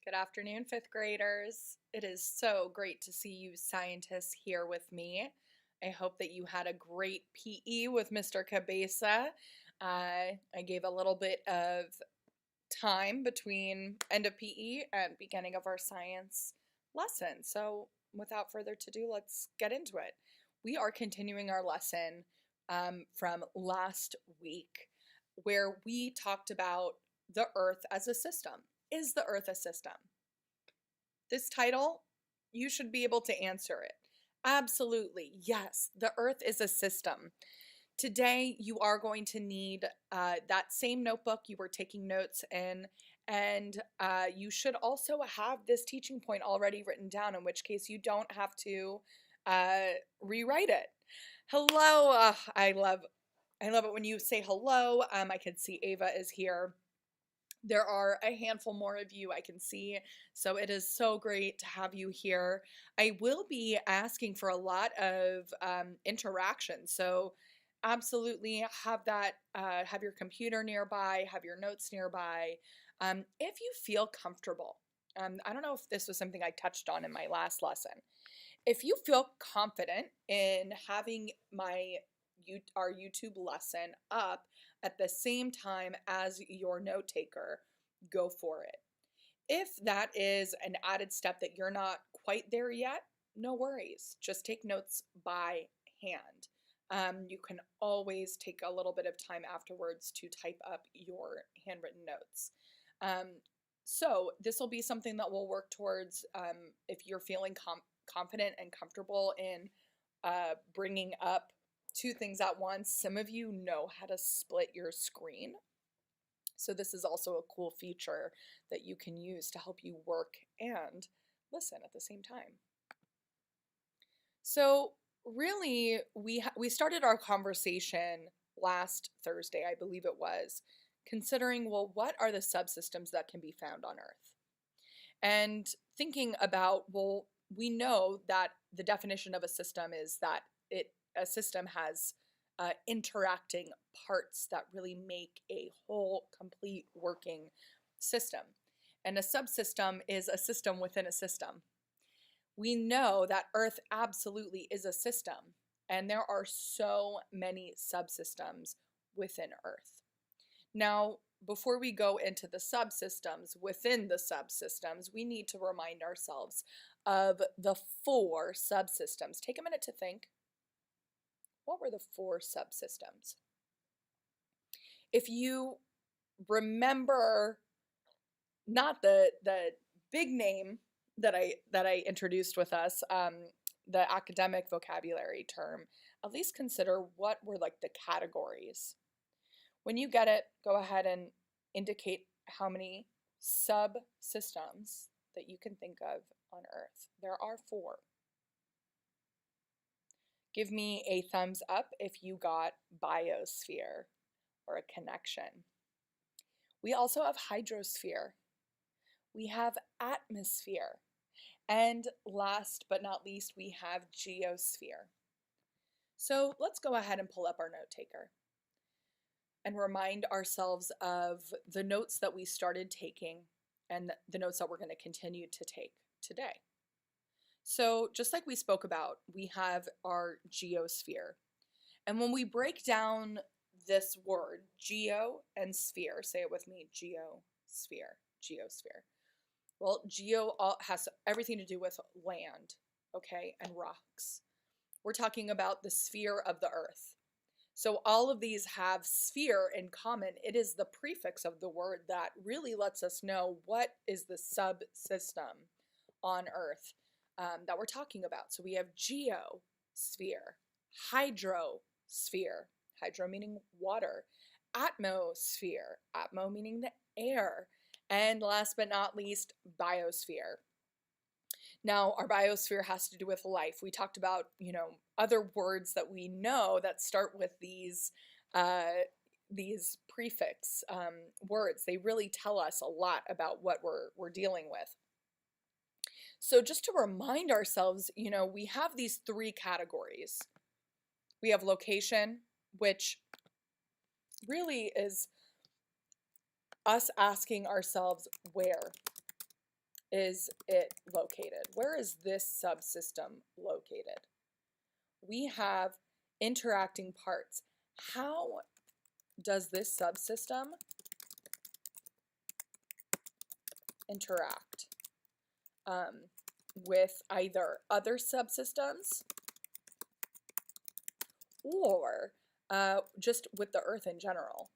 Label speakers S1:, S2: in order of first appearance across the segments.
S1: Good afternoon, fifth graders. It is so great to see you scientists here with me. I hope that you had a great PE with Mr. Cabeza. I gave a little bit of time between end of PE and beginning of our science lesson. So without further ado, let's get into it. We are continuing our lesson from last week where we talked about the Earth as a system. Is the Earth a system? This title, you should be able to answer it. Absolutely, yes, the Earth is a system. Today, you are going to need that same notebook you were taking notes in, and you should also have this teaching point already written down, in which case you don't have to rewrite it. Hello, I love it when you say hello. I can see Ava is here. There are a handful more of you I can see, so it is so great to have you here. I will be asking for a lot of interaction, so absolutely have your computer nearby, have your notes nearby. If you feel comfortable, I don't know if this was something I touched on in my last lesson. If you feel confident in having our YouTube lesson up at the same time as your note taker, go for it. If that is an added step that you're not quite there yet, no worries. Just take notes by hand. You can always take a little bit of time afterwards to type up your handwritten notes. So this will be something that we'll work towards if you're feeling confident and comfortable in bringing up two things at once. Some of you know how to split your screen. So this is also a cool feature that you can use to help you work and listen at the same time. So really, we started our conversation last Thursday, I believe it was, considering, well, what are the subsystems that can be found on Earth? And thinking about, well, we know that the definition of a system is that a system has interacting parts that really make a whole, complete working system. And a subsystem is a system within a system. We know that Earth absolutely is a system, and there are so many subsystems within Earth. Now, before we go into the subsystems within the subsystems, we need to remind ourselves of the 4 subsystems. Take a minute to think. What were the 4 subsystems? If you remember not the big name that I introduced with us, the academic vocabulary term, at least consider what were like the categories. When you get it, go ahead and indicate how many subsystems that you can think of on Earth. There are 4. Give me a thumbs up if you got biosphere or a connection. We also have hydrosphere. We have atmosphere. And last but not least, we have geosphere. So let's go ahead and pull up our note taker and remind ourselves of the notes that we started taking and the notes that we're going to continue to take today. So just like we spoke about, we have our geosphere. And when we break down this word, geo and sphere, say it with me, geosphere, geosphere. Well, geo has everything to do with land, okay, and rocks. We're talking about the sphere of the Earth. So all of these have sphere in common. It is the prefix of the word that really lets us know what is the subsystem on Earth that we're talking about. So we have geosphere, hydrosphere, hydro meaning water, atmosphere, atmo meaning the air, and last but not least, biosphere. Now, our biosphere has to do with life. We talked about, other words that we know that start with these prefix words. They really tell us a lot about what we're dealing with. So just to remind ourselves, we have these 3 categories. We have location, which really is us asking ourselves where. is it located? Where is this subsystem located? We have interacting parts. How does this subsystem interact with either other subsystems or just with the Earth in general?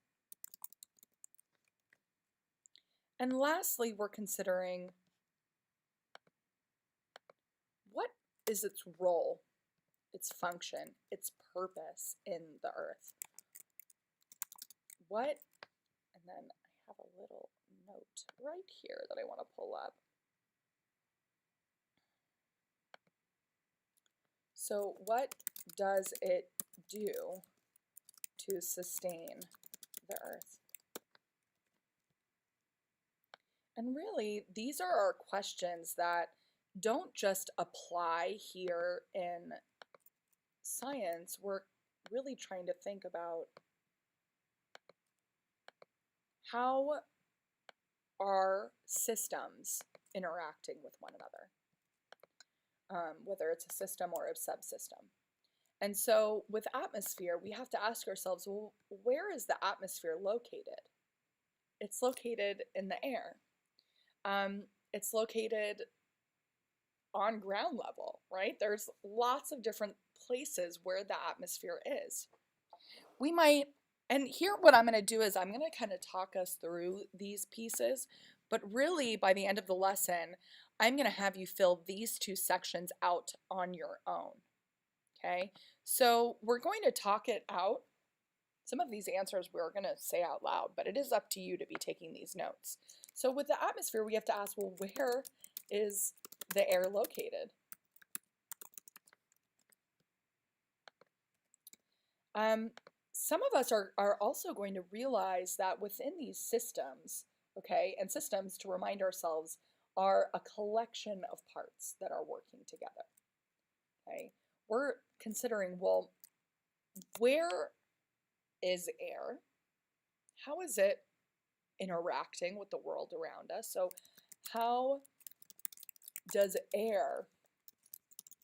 S1: And lastly, we're considering what is its role, its function, its purpose in the Earth. What, and then I have a little note right here that I want to pull up. So what does it do to sustain the Earth? And really, these are our questions that don't just apply here in science. We're really trying to think about how are systems interacting with one another, whether it's a system or a subsystem. And so with atmosphere, we have to ask ourselves, well, where is the atmosphere located? It's located in the air. It's located on ground level, right? There's lots of different places where the atmosphere is. We might, and here what I'm going to do is I'm going to kind of talk us through these pieces, but really by the end of the lesson, I'm going to have you fill these two sections out on your own, okay? So we're going to talk it out. Some of these answers we're going to say out loud, but it is up to you to be taking these notes. So with the atmosphere, we have to ask, well, where is the air located? Some of us are also going to realize that within these systems, okay, and systems, to remind ourselves, are a collection of parts that are working together, okay? We're considering, well, where is air? How is it interacting with the world around us? So how does air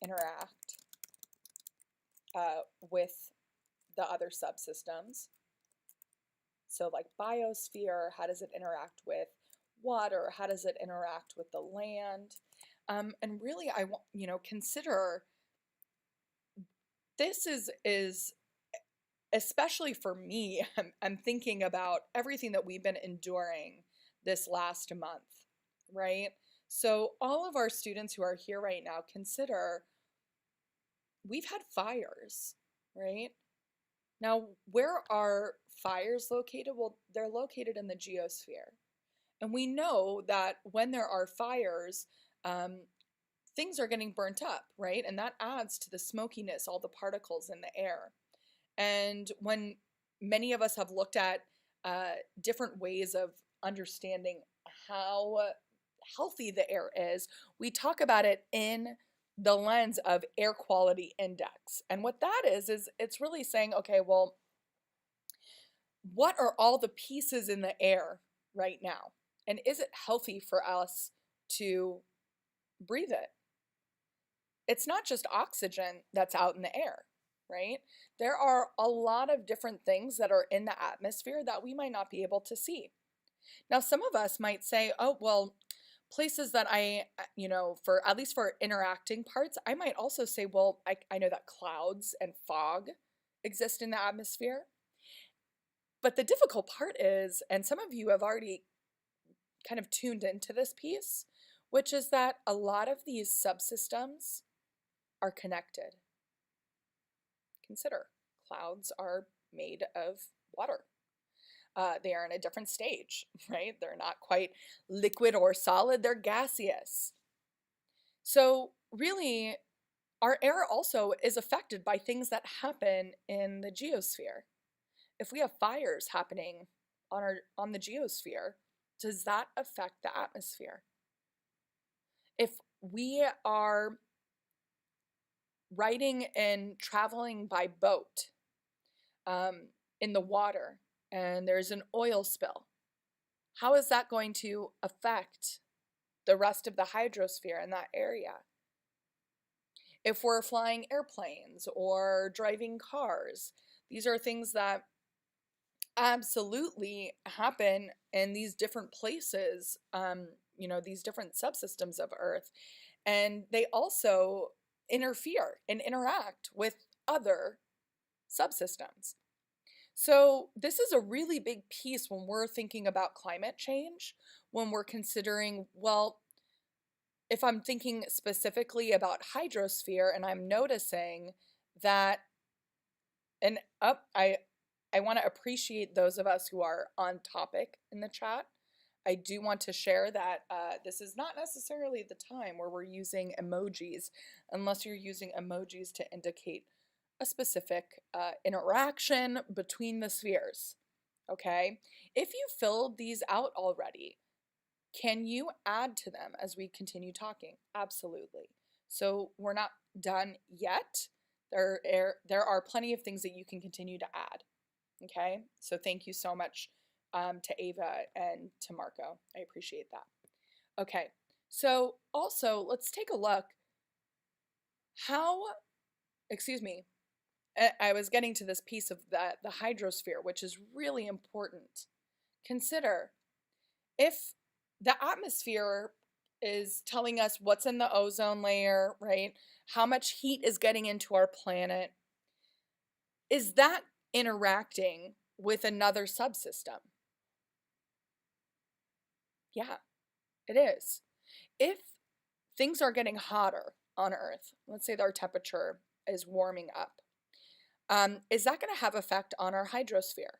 S1: interact with the other subsystems? So like biosphere, how does it interact with water? How does it interact with the land? And really, I want, consider this is especially for me, I'm thinking about everything that we've been enduring this last month, right? So all of our students who are here right now, consider we've had fires, right? Now, where are fires located? Well, they're located in the geosphere. And we know that when there are fires, things are getting burnt up, right? And that adds to the smokiness, all the particles in the air. And when many of us have looked at different ways of understanding how healthy the air is, we talk about it in the lens of air quality index. And what that is it's really saying, okay, well, what are all the pieces in the air right now? And is it healthy for us to breathe it? It's not just oxygen that's out in the air, right? There are a lot of different things that are in the atmosphere that we might not be able to see. Now, some of us might say, oh, well, places that for at least for interacting parts, I might also say, well, I know that clouds and fog exist in the atmosphere. But the difficult part is, and some of you have already kind of tuned into this piece, which is that a lot of these subsystems are connected. Consider, clouds are made of water. They are in a different stage, right? They're not quite liquid or solid, they're gaseous. So really, our air also is affected by things that happen in the geosphere. If we have fires happening on the geosphere, does that affect the atmosphere? If we are riding and traveling by boat in the water and there's an oil spill, how is that going to affect the rest of the hydrosphere in that area. If we're flying airplanes or driving cars, these are things that absolutely happen in these different places, these different subsystems of Earth. And they also interfere and interact with other subsystems. So, this is a really big piece when we're thinking about climate change, when we're considering, well, if I'm thinking specifically about hydrosphere and I'm noticing that, and up, I want to appreciate those of us who are on topic in the chat. I do want to share that this is not necessarily the time where we're using emojis, unless you're using emojis to indicate a specific interaction between the spheres. Okay? If you filled these out already, can you add to them as we continue talking? Absolutely. So we're not done yet. There are plenty of things that you can continue to add. Okay? So thank you so much to Ava and to Marco. I appreciate that. Okay. So also, let's take a look. I was getting to this piece of the hydrosphere, which is really important. Consider if the atmosphere is telling us what's in the ozone layer, right? How much heat is getting into our planet. Is that interacting with another subsystem? Yeah, it is. If things are getting hotter on Earth, let's say our temperature is warming up, is that going to have effect on our hydrosphere?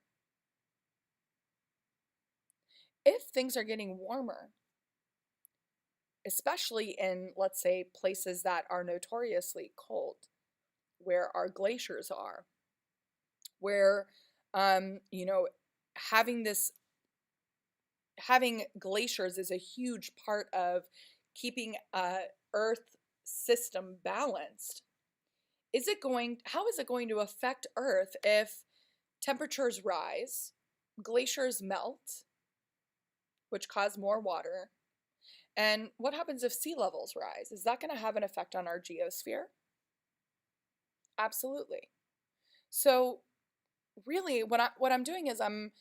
S1: If things are getting warmer, especially in, let's say, places that are notoriously cold, where our glaciers are, where, having having glaciers is a huge part of keeping Earth system balanced. How is it going to affect Earth if temperatures rise, glaciers melt, which cause more water? And what happens if sea levels rise? Is that going to have an effect on our geosphere? Absolutely. So really what I'm doing is I'm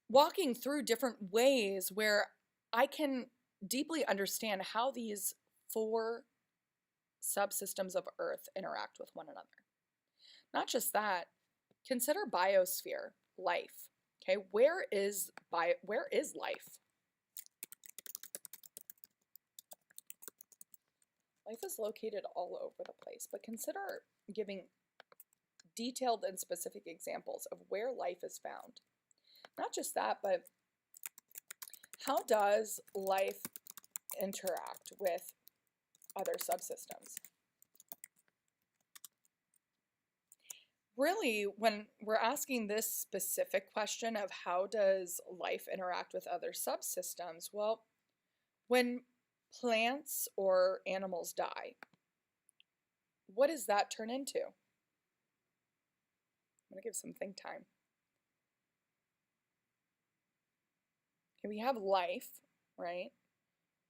S1: walking through different ways where I can deeply understand how these four subsystems of Earth interact with one another. Not just that, consider biosphere, life. Okay, where is life? Life is located all over the place, but consider giving detailed and specific examples of where life is found. Not just that, but how does life interact with other subsystems? Really, when we're asking this specific question of how does life interact with other subsystems, well, when plants or animals die, what does that turn into? I'm going to give some think time. Okay, we have life, right?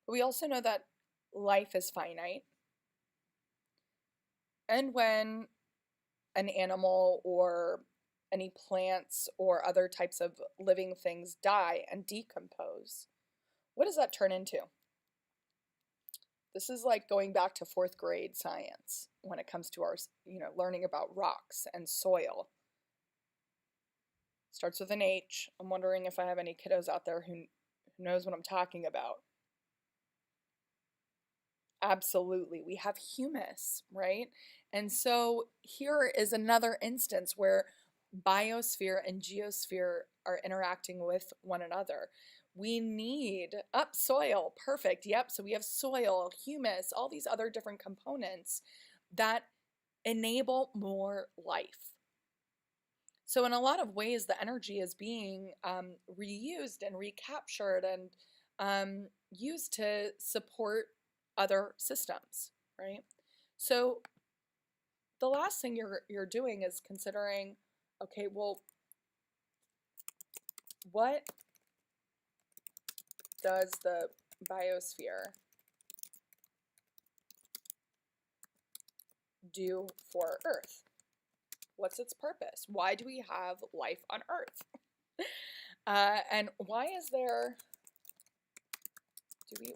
S1: But we also know that life is finite. And when an animal or any plants or other types of living things die and decompose, what does that turn into? This is like going back to fourth grade science when it comes to our, learning about rocks and soil. Starts with an H. I'm wondering if I have any kiddos out there who knows what I'm talking about. Absolutely. We have humus, right? And so here is another instance where biosphere and geosphere are interacting with one another. We need soil. Perfect. Yep. So we have soil, humus, all these other different components that enable more life. So in a lot of ways, the energy is being reused and recaptured and used to support other systems, right? So the last thing you're doing is considering, okay, well, what does the biosphere do for Earth? What's its purpose? Why do we have life on Earth? And why is there,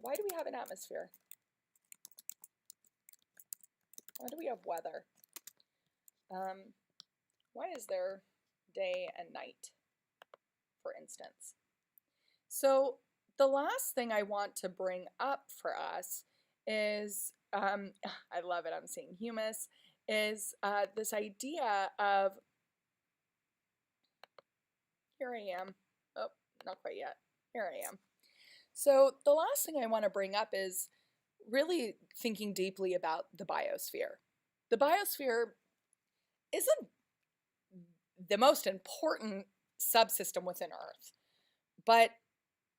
S1: why do we have an atmosphere? Why do we have weather? Why is there day and night, for instance? So the last thing I want to bring up for us is, I love it, I'm seeing humus, is this idea of, here I am, oh, not quite yet, here I am. So the last thing I want to bring up is really thinking deeply about the biosphere. The biosphere isn't the most important subsystem within Earth, but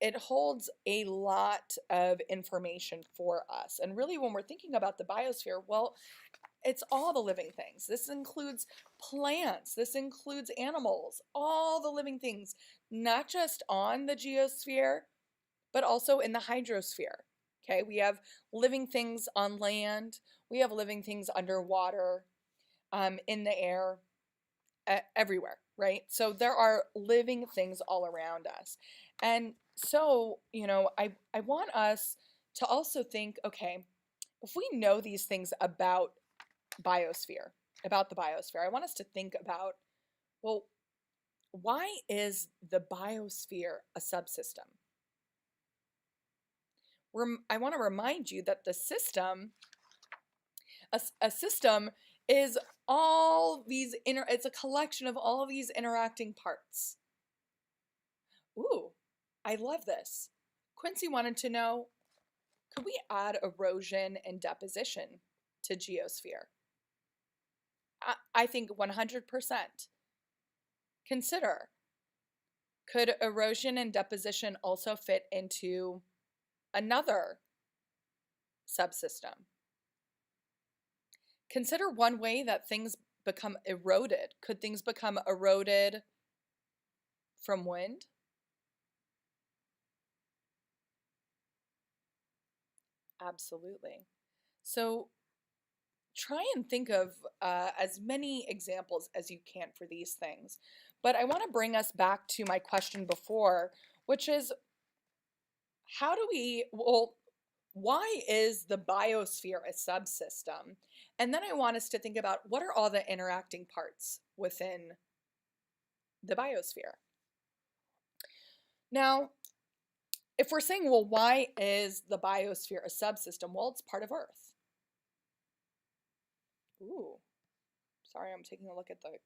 S1: it holds a lot of information for us. And really, when we're thinking about the biosphere, well, it's all the living things. This includes plants, this includes animals, all the living things, not just on the geosphere, but also in the hydrosphere. Okay, we have living things on land, we have living things underwater, in the air, everywhere, right? So there are living things all around us. And so, I want us to also think, okay, if we know these things about biosphere, about the biosphere, I want us to think about, well, why is the biosphere a subsystem? I want to remind you that the system, a system is all these it's a collection of all of these interacting parts. Ooh, I love this. Quincy wanted to know, could we add erosion and deposition to geosphere? I think 100%. Consider, could erosion and deposition also fit into another subsystem? Consider one way that things become eroded. Could things become eroded from wind? Absolutely. So try and think of as many examples as you can for these things. But I want to bring us back to my question before, which is, why is the biosphere a subsystem? And then I want us to think about, what are all the interacting parts within the biosphere? Now, if we're saying, well, why is the biosphere a subsystem? Well, it's part of Earth. Ooh, sorry, I'm taking a look at the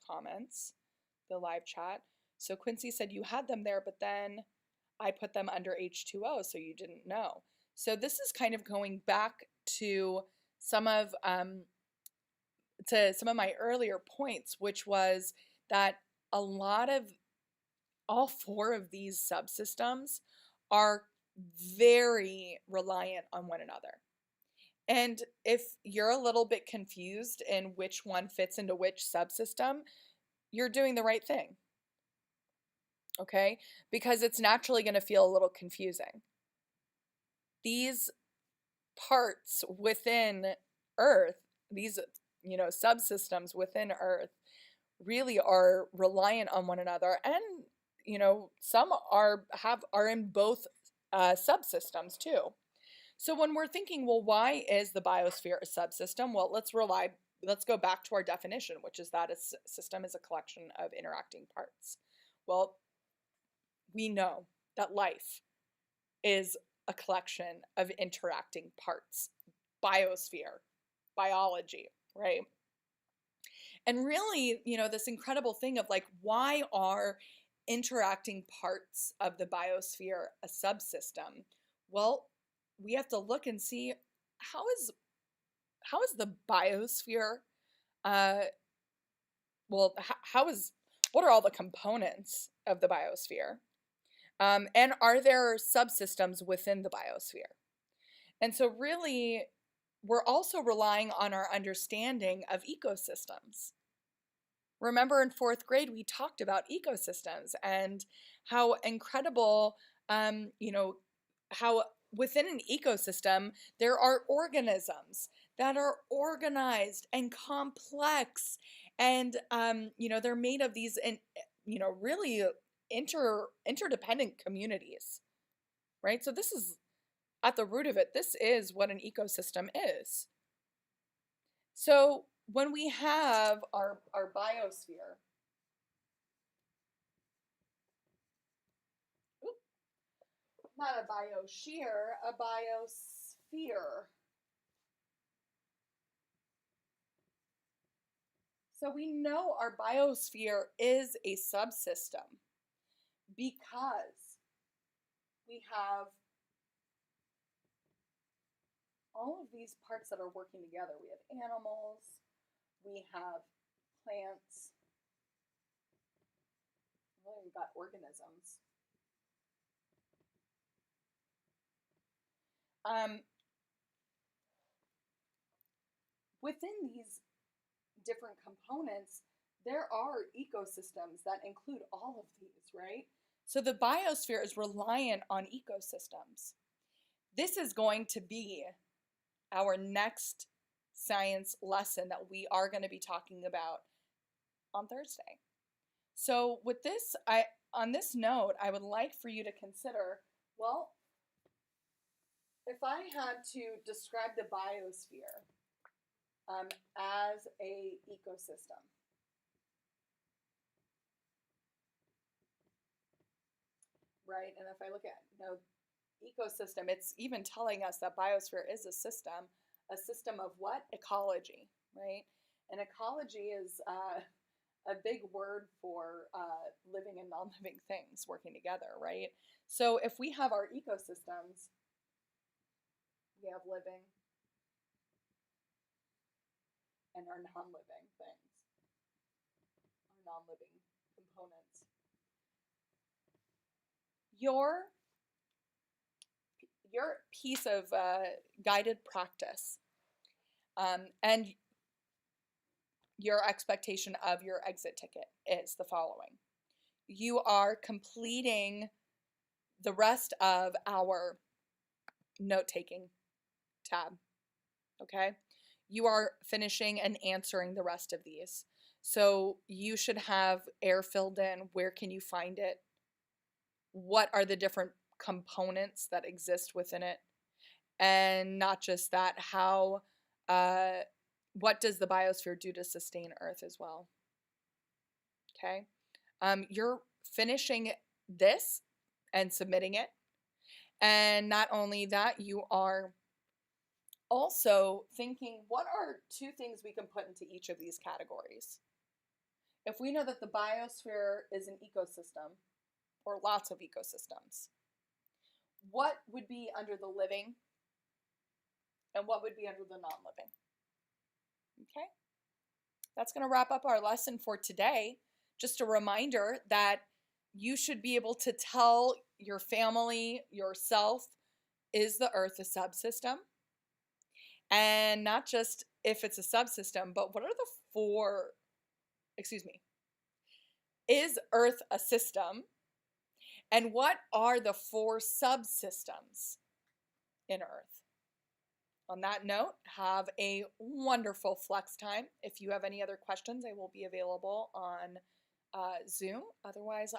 S1: comments, the live chat. So Quincy said you had them there, but then I put them under H2O, so you didn't know. So this is kind of going back to some of my earlier points, which was that all four of these subsystems are very reliant on one another. And if you're a little bit confused in which one fits into which subsystem, you're doing the right thing. Okay? Because it's naturally going to feel a little confusing. These parts within Earth, these subsystems within Earth, really are reliant on one another, and some are in both subsystems too. So when we're thinking, well, why is the biosphere a subsystem? Well, let's go back to our definition, which is that a system is a collection of interacting parts. Well, we know that life is a collection of interacting parts. Biosphere, biology, right? And really, this incredible thing of, like, why are interacting parts of the biosphere a subsystem? Well, we have to look and see, how is the biosphere, what are all the components of the biosphere? And are there subsystems within the biosphere? And so really, we're also relying on our understanding of ecosystems. Remember, in 4th grade, we talked about ecosystems and how incredible, how within an ecosystem there are organisms that are organized and complex, and they're made of these and really interdependent communities, right? So this is at the root of it. This is what an ecosystem is. So when we have our biosphere, oop, not a biosphere, a biosphere. So we know our biosphere is a subsystem because we have all of these parts that are working together. We have animals, we have plants, we've got organisms. Within these different components, there are ecosystems that include all of these, right? So the biosphere is reliant on ecosystems. This is going to be our next science lesson that we are going to be talking about on Thursday. So with this, on this note, I would like for you to consider, well, if I had to describe the biosphere as a ecosystem, right? And if I look at ecosystem, it's even telling us that biosphere is a system of what? Ecology, right? And ecology is a big word for living and non-living things working together, right? So if we have our ecosystems, we have living and our non-living things, our non-living components. Your piece of guided practice and your expectation of your exit ticket is the following. You are completing the rest of our note-taking tab, okay? You are finishing and answering the rest of these. So you should have air filled in. Where can you find it? What are the different components that exist within it? And not just that, how, what does the biosphere do to sustain Earth as well? Okay. You're finishing this and submitting it. And not only that, you are also thinking, what are 2 things we can put into each of these categories? If we know that the biosphere is an ecosystem, or lots of ecosystems, what would be under the living and what would be under the non-living? Okay, that's going to wrap up our lesson for today. Just a reminder that you should be able to tell your family, yourself, is the Earth a subsystem? And not just if it's a subsystem, but what are the 4, is Earth a system? And what are the 4 subsystems in Earth? On that note, have a wonderful flex time. If you have any other questions, I will be available on Zoom. Otherwise,